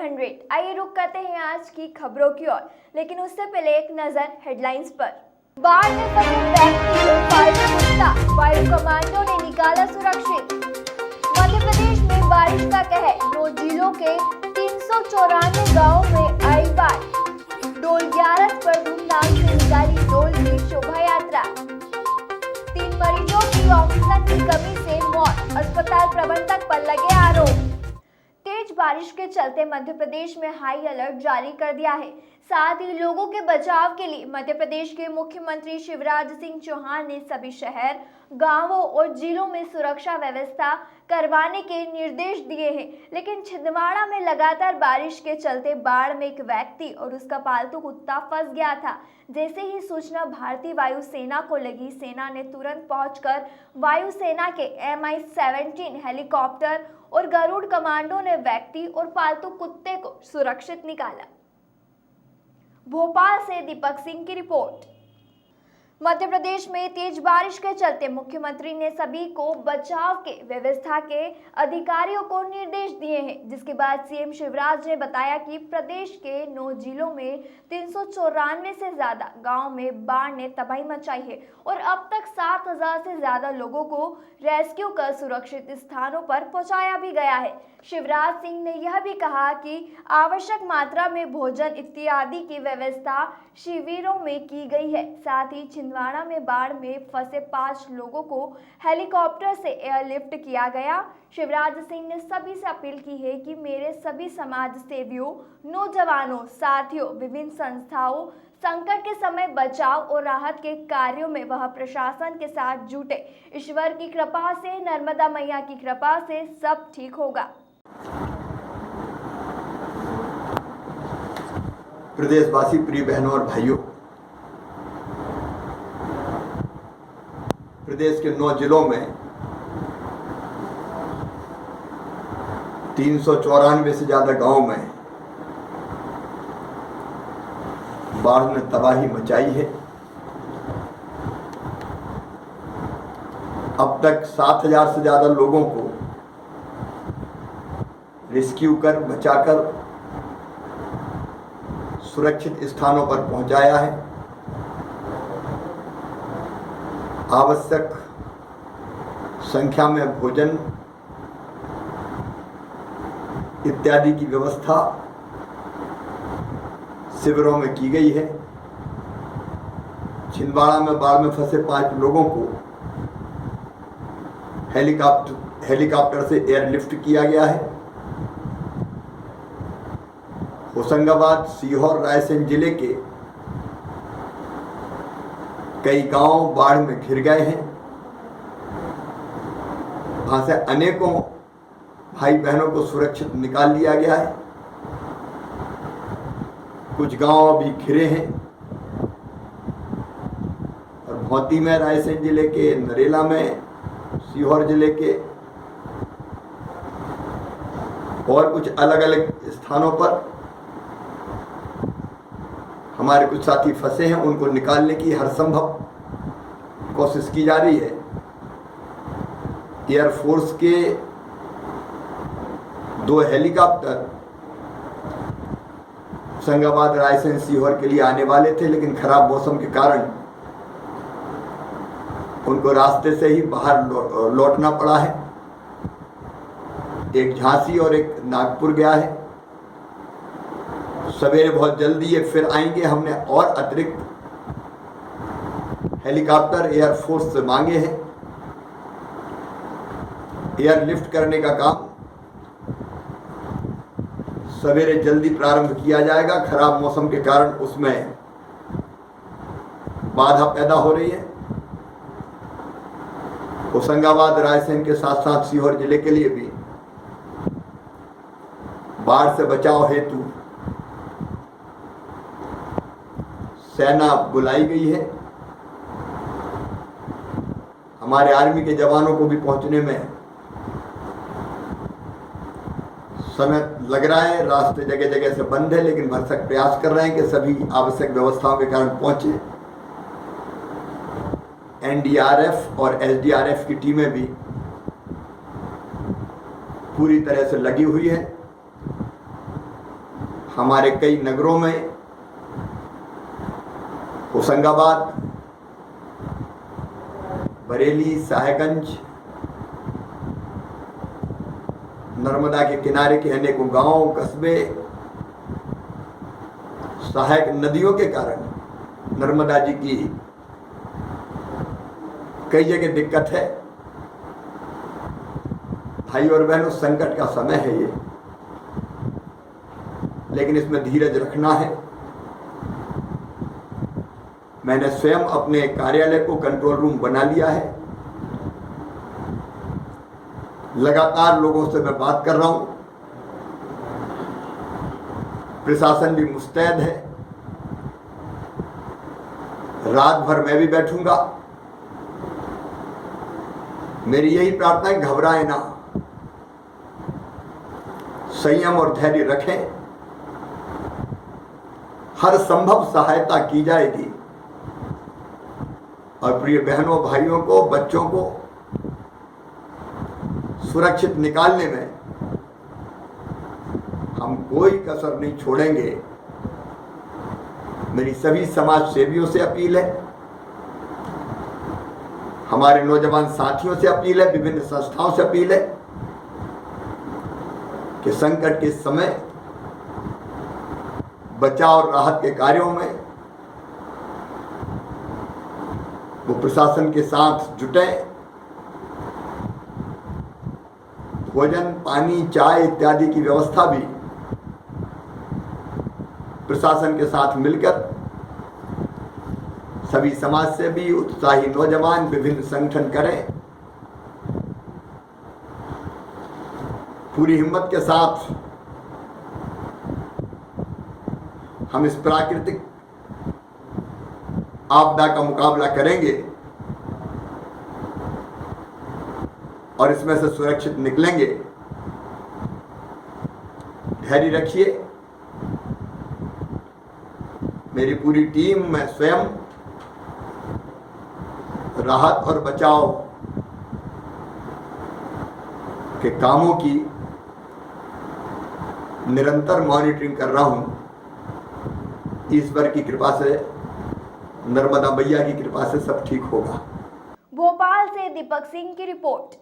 100। आइए रुक करते हैं आज की खबरों की ओर, लेकिन उससे पहले एक नजर हेडलाइंस पर। बाढ़ में फंसे व्यक्ति और पालतू कुत्ता वायु कमांडो ने निकाला सुरक्षित। मध्य प्रदेश में बारिश का कहर, 9 जिलों के 394 गाँव में आई बाढ़। डोल 11 पर धूमधाम से निकाली डोल की शोभा यात्रा। 3 मरीजों की ऑक्सीजन की कमी से मौत, अस्पताल प्रबंधक पर लगे आरोप। तेज बारिश के चलते मध्य प्रदेश में हाई अलर्ट जारी कर दिया है। साथ ही लोगों के बचाव के लिए मध्य प्रदेश के मुख्यमंत्री शिवराज सिंह चौहान ने सभी शहर, गांवों और जिलों में सुरक्षा व्यवस्था करवाने के निर्देश दिए हैं। लेकिन छिंदवाड़ा में लगातार बारिश के चलते बाढ़ में एक व्यक्ति और उसका पालतू कुत्ता फंस गया था। जैसे ही सूचना भारतीय वायुसेना को लगी, सेना ने तुरंत पहुंचकर वायुसेना के Mi-17 हेलीकॉप्टर और गरुड़ कमांडो ने व्यक्ति और पालतू कुत्ते को सुरक्षित निकाला। भोपाल से दीपक सिंह की रिपोर्ट। मध्य प्रदेश में तेज बारिश के चलते मुख्यमंत्री ने सभी को बचाव के व्यवस्था के अधिकारियों को निर्देश दिए हैं, जिसके बाद सीएम शिवराज ने बताया कि प्रदेश के 9 जिलों में 394 से ज्यादा गांव में बाढ़ ने तबाही मचाई है और अब तक 7000 से ज्यादा लोगों को रेस्क्यू कर सुरक्षित स्थानों पर पहुंचाया भी गया है। शिवराज सिंह ने यह भी कहा कि आवश्यक मात्रा में भोजन इत्यादि की व्यवस्था शिविरों में की गई है। साथ ही छिंदवाड़ा में बाढ़ में फंसे 5 लोगों को हेलीकॉप्टर से एयरलिफ्ट किया गया। शिवराज सिंह ने सभी से अपील की है कि मेरे सभी समाज सेवियों, नौजवानों, साथियों, विभिन्न संस्थाओं संकट के समय बचाव और राहत के कार्यों में वह प्रशासन के साथ जुटे। ईश्वर की कृपा से, नर्मदा मैया की कृपा से सब ठीक होगा। प्रदेशवासी, प्रिय बहनों और भाइयों, प्रदेश के 9 जिलों में 394 से ज्यादा गांव में बाढ़ ने तबाही मचाई है। अब तक 7000 से ज्यादा लोगों को रेस्क्यू कर, बचाकर सुरक्षित स्थानों पर पहुंचाया है। आवश्यक संख्या में भोजन इत्यादि की व्यवस्था शिविरों में की गई है। छिंदवाड़ा में बाढ़ में फंसे 5 लोगों को हेलीकॉप्टर से एयरलिफ्ट किया गया है। होशंगाबाद, सीहोर, रायसेन जिले के कई गांव बाढ़ में घिर गए हैं। वहां से अनेकों भाई बहनों को सुरक्षित निकाल लिया गया है। कुछ गांव अभी घिरे हैं और भौती में, रायसेन जिले के, नरेला में, सीहोर जिले के और कुछ अलग अलग स्थानों पर हमारे कुछ साथी फंसे हैं। उनको निकालने की हर संभव कोशिश की जा रही है। एयरफोर्स के 2 हेलीकॉप्टर होशंगाबाद, रायसेन, सीहोर के लिए आने वाले थे, लेकिन खराब मौसम के कारण उनको रास्ते से ही बाहर लौटना पड़ा है। एक झांसी और एक नागपुर गया है। सवेरे बहुत जल्दी ये फिर आएंगे। हमने और अतिरिक्त हेलीकॉप्टर एयरफोर्स से मांगे हैं। एयरलिफ्ट करने का काम सवेरे जल्दी प्रारंभ किया जाएगा। खराब मौसम के कारण उसमें बाधा पैदा हो रही है। होशंगाबाद, रायसेन के साथ साथ सीहोर जिले के लिए भी बाढ़ से बचाव हेतु सेना बुलाई गई है। हमारे आर्मी के जवानों को भी पहुंचने में समय लग रहा है। रास्ते जगह जगह से बंद है, लेकिन भरसक प्रयास कर रहे हैं कि सभी आवश्यक व्यवस्थाओं के कारण पहुंचे। एनडीआरएफ और एसडीआरएफ की टीमें भी पूरी तरह से लगी हुई है। हमारे कई नगरों में, होशंगाबाद, बरेली, साहेबगंज, नर्मदा के किनारे के अनेकों गांव, कस्बे, सहायक नदियों के कारण नर्मदा जी की कई जगह दिक्कत है। भाई और बहनों, संकट का समय है ये, लेकिन इसमें धीरज रखना है। मैंने स्वयं अपने कार्यालय को कंट्रोल रूम बना लिया है। लगातार लोगों से मैं बात कर रहा हूं। प्रशासन भी मुस्तैद है। रात भर मैं भी बैठूंगा। मेरी यही प्रार्थना है, घबराएं ना, संयम और धैर्य रखें। हर संभव सहायता की जाएगी और प्रिय बहनों, भाइयों को, बच्चों को सुरक्षित निकालने में हम कोई कसर नहीं छोड़ेंगे। मेरी सभी समाज सेवियों से अपील है, हमारे नौजवान साथियों से अपील है, विभिन्न संस्थाओं से अपील है कि संकट के समय बचाव और राहत के कार्यों में वो प्रशासन के साथ जुटे। भोजन, पानी, चाय इत्यादि की व्यवस्था भी प्रशासन के साथ मिलकर सभी समाज से भी उत्साही नौजवान विभिन्न संगठन करें। पूरी हिम्मत के साथ हम इस प्राकृतिक आपदा का मुकाबला करेंगे और इसमें से सुरक्षित निकलेंगे। धैर्य रखिए। मेरी पूरी टीम, मैं स्वयं राहत और बचाव के कामों की निरंतर मॉनिटरिंग कर रहा हूं। ईश्वर की कृपा से, नर्मदा मैया की कृपा से सब ठीक होगा। भोपाल से दीपक सिंह की रिपोर्ट।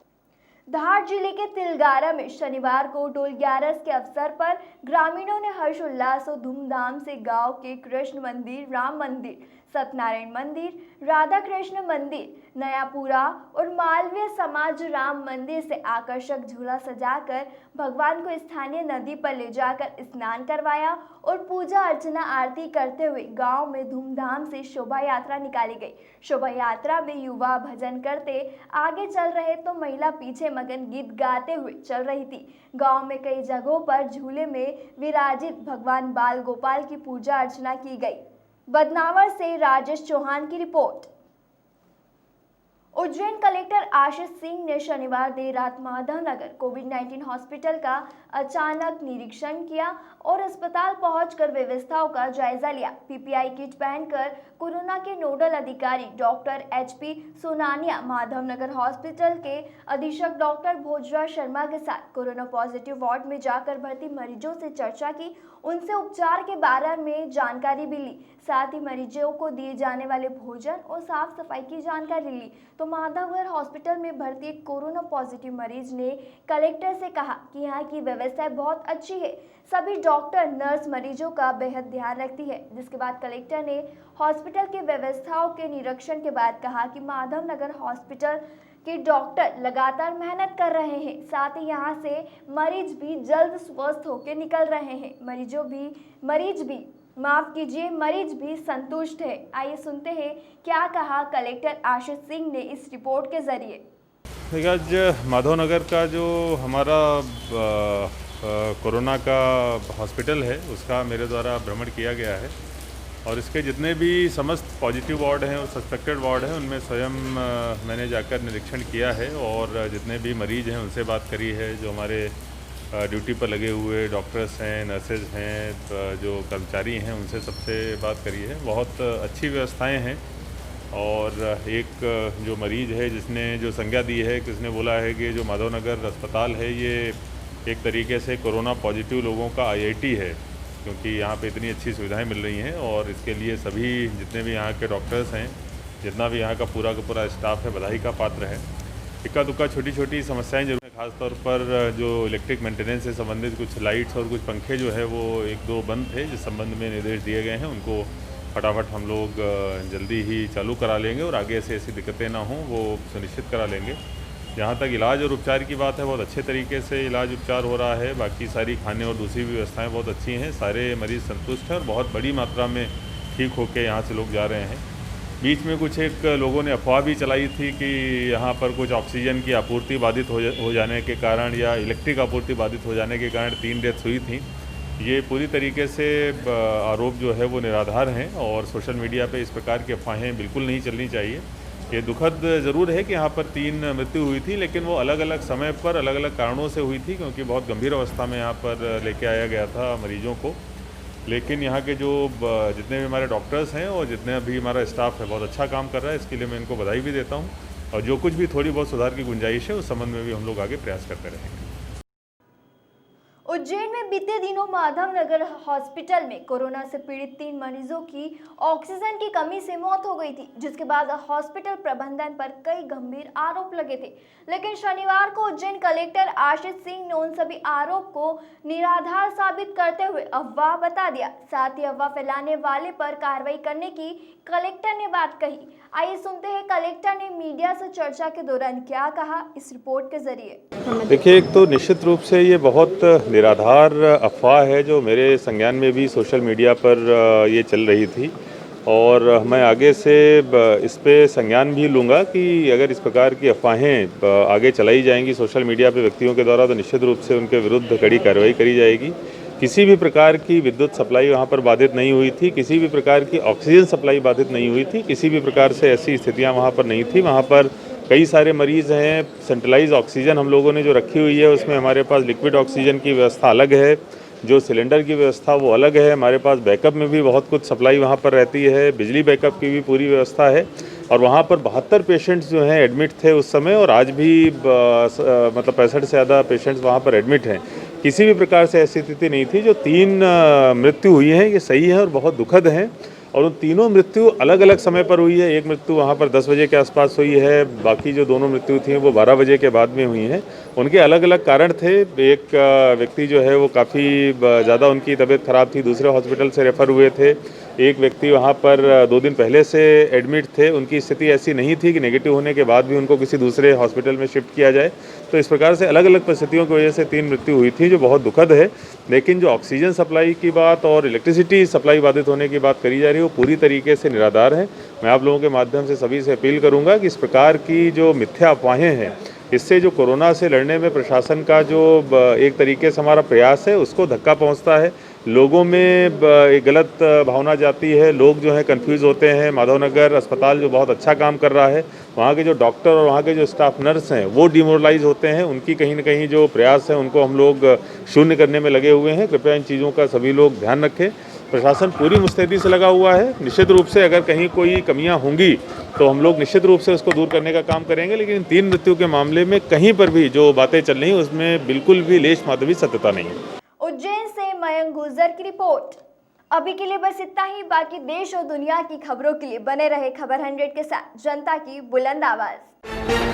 धार जिले के तिलगारा में शनिवार को डोल 11 के अवसर पर ग्रामीणों ने हर्षोल्लास और धूमधाम से गांव के कृष्ण मंदिर, राम मंदिर, सत्यनारायण मंदिर, राधा कृष्ण मंदिर, नयापुरा और मालवीय समाज राम मंदिर से आकर्षक झूला सजाकर भगवान को स्थानीय नदी पर ले जाकर स्नान करवाया और पूजा अर्चना आरती करते हुए गांव में धूमधाम से शोभा यात्रा निकाली गई। शोभा यात्रा में युवा भजन करते आगे चल रहे तो महिला पीछे मगन गीत गाते हुए चल रही थी। गांव में कई जगहों पर झूले में विराजित भगवान बाल गोपाल की पूजा अर्चना की गई। बदनावर से राजेश चौहान की रिपोर्ट। उज्जैन कलेक्टर आशीष सिंह ने शनिवार देर रात माधवनगर कोविड-19 हॉस्पिटल का अचानक निरीक्षण किया और अस्पताल पहुंचकर व्यवस्थाओं का जायजा लिया। पीपीआई किट पहनकर कोरोना के नोडल अधिकारी doctor HP Sonania, Madhavnagar hospital के अधीक्षक डॉक्टर भोजराज शर्मा के साथ कोरोना पॉजिटिव वार्ड में जाकर भर्ती मरीजों से चर्चा की, उनसे उपचार के बारे में जानकारी भी ली, साथ ही मरीजों को दिए जाने वाले भोजन और साफ सफाई की जानकारी ली। तो माधवनगर हॉस्पिटल में भर्ती एक कोरोना पॉजिटिव मरीज ने कलेक्टर से कहा कि यहाँ की व्यवस्था बहुत अच्छी है, सभी डॉक्टर नर्स मरीजों का बेहद ध्यान रखती है। जिसके बाद कलेक्टर ने हॉस्पिटल की व्यवस्थाओं के निरीक्षण के बाद कहा कि माधवनगर हॉस्पिटल के डॉक्टर लगातार मेहनत कर रहे हैं, साथ ही यहाँ से मरीज भी जल्द स्वस्थ होकर निकल रहे हैं। मरीज भी संतुष्ट है। आइए सुनते हैं क्या कहा कलेक्टर आशीष सिंह ने इस रिपोर्ट के जरिए। देखिए, आज माधवनगर का जो हमारा कोरोना का हॉस्पिटल है उसका मेरे द्वारा भ्रमण किया गया है और इसके जितने भी समस्त पॉजिटिव वार्ड हैं और सस्पेक्टेड वार्ड हैं उनमें स्वयं मैंने जाकर निरीक्षण किया है और जितने भी मरीज हैं उनसे बात करी है। जो हमारे ड्यूटी पर लगे हुए डॉक्टर्स हैं, नर्सेज हैं, जो कर्मचारी हैं, उनसे सबसे बात करी है। बहुत अच्छी व्यवस्थाएं हैं और एक जो मरीज़ है जिसने जो संज्ञा दी है, किसने बोला है कि जो माधवनगर अस्पताल है ये एक तरीके से कोरोना पॉजिटिव लोगों का आईआईटी है क्योंकि यहाँ पे इतनी अच्छी सुविधाएं मिल रही हैं और इसके लिए सभी जितने भी यहाँ के डॉक्टर्स हैं, जितना भी यहाँ का पूरा स्टाफ है, बधाई का पात्र है। इक्का दुक्का छोटी छोटी समस्याएं जरूर हैं, खासतौर पर जो इलेक्ट्रिक मेंटेनेंस से संबंधित कुछ लाइट्स और कुछ पंखे जो है वो 1-2 बंद थे, जिस संबंध में निर्देश दिए गए हैं उनको फटाफट हम लोग जल्दी ही चालू करा लेंगे और आगे से ऐसी दिक्कतें ना हों वो सुनिश्चित करा लेंगे। जहाँ तक इलाज और उपचार की बात है, बहुत अच्छे तरीके से इलाज उपचार हो रहा है। बाकी सारी खाने और दूसरी भी व्यवस्थाएँ बहुत अच्छी हैं, सारे मरीज़ संतुष्ट हैं और बहुत बड़ी मात्रा में ठीक होकर यहाँ से लोग जा रहे हैं। बीच में कुछ एक लोगों ने अफवाह भी चलाई थी कि यहाँ पर कुछ ऑक्सीजन की आपूर्ति बाधित हो जाने के कारण या इलेक्ट्रिक आपूर्ति बाधित हो जाने के कारण 3 डेथ्स हुई थी। ये पूरी तरीके से आरोप जो है वो निराधार हैं और सोशल मीडिया पे इस प्रकार की अफवाहें बिल्कुल नहीं चलनी चाहिए। ये दुखद ज़रूर है कि यहाँ पर 3 मृत्यु हुई थी, लेकिन वो अलग अलग समय पर अलग अलग कारणों से हुई थी, क्योंकि बहुत गंभीर अवस्था में यहाँ पर लेके आया गया था मरीजों को। लेकिन यहाँ के जो जितने भी हमारे डॉक्टर्स हैं और जितने भी हमारा स्टाफ है बहुत अच्छा काम कर रहा है, इसके लिए मैं इनको बधाई भी देता हूँ और जो कुछ भी थोड़ी बहुत सुधार की गुंजाइश है उस संबंध में भी हम लोग आगे प्रयास करते रहेंगे। उज्जैन में बीते दिनों माधव नगर हॉस्पिटल में कोरोना से पीड़ित 3 मरीजों की ऑक्सीजन की कमी से मौत हो गई थी, जिसके बाद हॉस्पिटल प्रबंधन पर कई गंभीर आरोप लगे थे। लेकिन शनिवार को उज्जैन कलेक्टर आशीष सिंह ने उन सभी आरोप को निराधार साबित करते हुए अफवाह बता दिया। साथ ही अफवाह फैलाने वाले पर कार्रवाई करने की कलेक्टर ने बात कही। आइए सुनते हैं कलेक्टर ने मीडिया से चर्चा के दौरान क्या कहा, इस रिपोर्ट के जरिए। देखिए, एक तो निश्चित रूप से ये बहुत निराधार अफवाह है जो मेरे संज्ञान में भी सोशल मीडिया पर ये चल रही थी और मैं आगे से इस पे संज्ञान भी लूँगा कि अगर इस प्रकार की अफवाहें आगे चलाई जाएंगी सोशल मीडिया पे व्यक्तियों के द्वारा तो निश्चित रूप से उनके विरुद्ध कड़ी कार्रवाई करी जाएगी। किसी भी प्रकार की विद्युत सप्लाई वहाँ पर बाधित नहीं हुई थी, किसी भी प्रकार की ऑक्सीजन सप्लाई बाधित नहीं हुई थी, किसी भी प्रकार से ऐसी स्थितियाँ वहाँ पर नहीं थी। वहाँ पर कई सारे मरीज़ हैं। सेंट्रलाइज ऑक्सीजन हम लोगों ने जो रखी हुई है उसमें हमारे पास लिक्विड ऑक्सीजन की व्यवस्था अलग है, जो सिलेंडर की व्यवस्था वो अलग है। हमारे पास बैकअप में भी बहुत कुछ सप्लाई वहाँ पर रहती है, बिजली बैकअप की भी पूरी व्यवस्था है। और वहाँ पर 72 पेशेंट्स जो हैं एडमिट थे उस समय और आज भी मतलब 65 से ज़्यादा पेशेंट्स वहाँ पर एडमिट हैं। किसी भी प्रकार से ऐसी स्थिति नहीं थी। जो 3 मृत्यु हुई हैं ये सही है और बहुत दुखद हैं और उन तीनों मृत्यु अलग अलग समय पर हुई है। एक मृत्यु वहाँ पर 10 बजे के आसपास हुई है, बाकी जो दोनों मृत्यु थी वो 12 बजे के बाद में हुई हैं। उनके अलग अलग कारण थे। एक व्यक्ति जो है वो काफ़ी ज़्यादा उनकी तबीयत ख़राब थी, दूसरे हॉस्पिटल से रेफ़र हुए थे। एक व्यक्ति वहाँ पर 2 दिन पहले से एडमिट थे, उनकी स्थिति ऐसी नहीं थी कि नेगेटिव होने के बाद भी उनको किसी दूसरे हॉस्पिटल में शिफ्ट किया जाए। तो इस प्रकार से अलग अलग परिस्थितियों की वजह से 3 मृत्यु हुई थी, जो बहुत दुखद है। लेकिन जो ऑक्सीजन सप्लाई की बात और इलेक्ट्रिसिटी सप्लाई बाधित होने की बात करी जा रही है वो पूरी तरीके से निराधार है। मैं आप लोगों के माध्यम से सभी से अपील करूंगा कि इस प्रकार की जो मिथ्या अफवाहें हैं इससे जो कोरोना से लड़ने में प्रशासन का जो एक तरीके से हमारा प्रयास है उसको धक्का पहुंचता है। लोगों में एक गलत भावना जाती है, लोग जो है कंफ्यूज होते हैं। माधवनगर अस्पताल जो बहुत अच्छा काम कर रहा है, वहाँ के जो डॉक्टर और वहाँ के जो स्टाफ नर्स हैं वो डिमोरलाइज होते हैं। उनकी कहीं ना कहीं जो प्रयास है उनको हम लोग शून्य करने में लगे हुए हैं। कृपया इन चीज़ों का सभी लोग ध्यान रखें। प्रशासन पूरी मुस्तैदी से लगा हुआ है। निश्चित रूप से अगर कहीं कोई कमियां होंगी तो हम लोग निश्चित रूप से उसको दूर करने का काम करेंगे। लेकिन 3 मृत्यु के मामले में कहीं पर भी जो बातें चल रही हैं उसमें बिल्कुल भी लेश मात्र भी सत्यता नहीं है। उज्जैन से मयंक गुर्जर की रिपोर्ट। अभी के लिए बस इतना ही। बाकी देश और दुनिया की खबरों के लिए बने रहे खबर 100 के साथ, जनता की बुलंद आवाज।